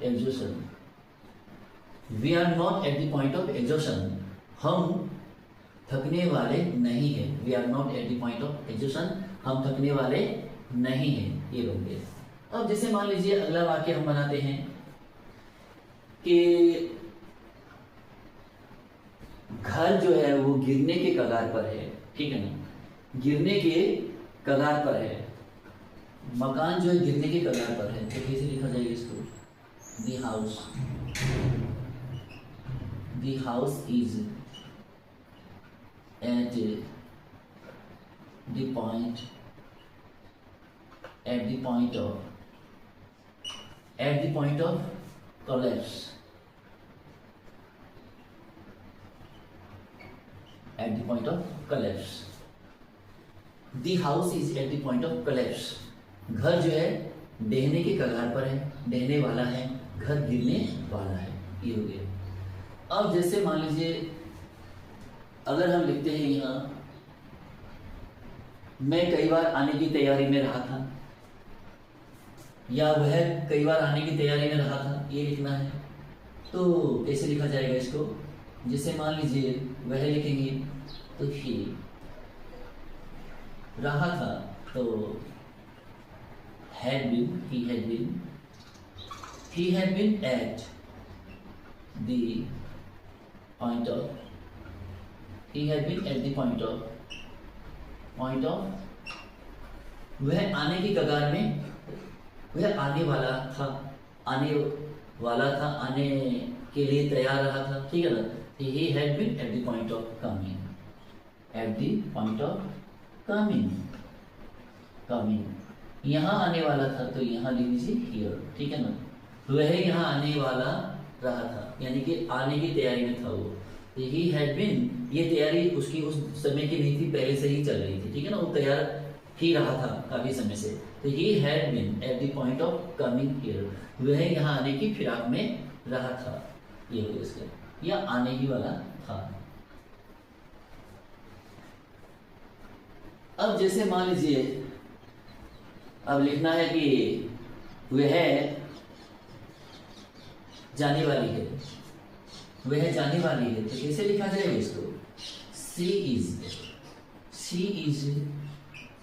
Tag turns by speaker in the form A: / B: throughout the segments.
A: exhaustion. We are not at the point of exhaustion. हम थकने वाले नहीं हैं. We are not at the point of exhaustion. हम थकने वाले नहीं हैं. ये बन गया. अब जैसे मान लीजिए अगला वाक्य हम बनाते हैं कि घर जो है वो गिरने के कगार पर है. ठीक है ना, गिरने के कगार पर है. मकान जो है गिरने के कगार पर है. तो कैसे लिखा जाएगा इसको? The house is at the point of collapse. At the point of collapse. The house is at the point of collapse. घर जो है ढहने के कगार पर है, ढहने वाला है, घर गिरने वाला है. ये हो गया. अब जैसे मान लीजिए अगर हम लिखते हैं यहाँ, मैं कई बार आने की तैयारी में रहा था, या वह कई बार आने की तैयारी में रहा था, ये लिखना है. तो कैसे लिखा जाएगा इसको? जैसे मान लीजिए वह लिखेंगे तो ही रहा था, तो he had been at the point of वह आने की कगार में, वह आने वाला था, आने के लिए तैयार रहा था. ठीक है ना. He had been at the point of coming. यहाँ आने वाला था, तो यहाँ लिख लीजिए here. ठीक है ना. वह यहाँ आने वाला रहा था, यानी कि आने की तैयारी में था वो. He had been, ये तैयारी उसकी उस समय की नहीं थी, पहले से ही चल रही थी. ठीक है ना. वो तैयार ही रहा था काफी समय से. तो he had been at the point of coming here. वह यहाँ आने की फिराक में रहा था. ये हो गया इसका, या आने ही वाला था. अब जैसे मान लीजिए अब लिखना है कि वह जाने वाली है, वह जाने वाली है. तो कैसे लिखा जाएगा इसको? She is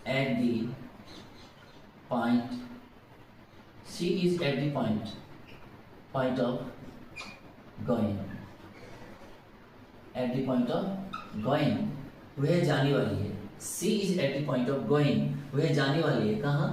A: at the point of going. वह जाने वाली है. She is at the point of going. वह जाने वाली है कहाँ?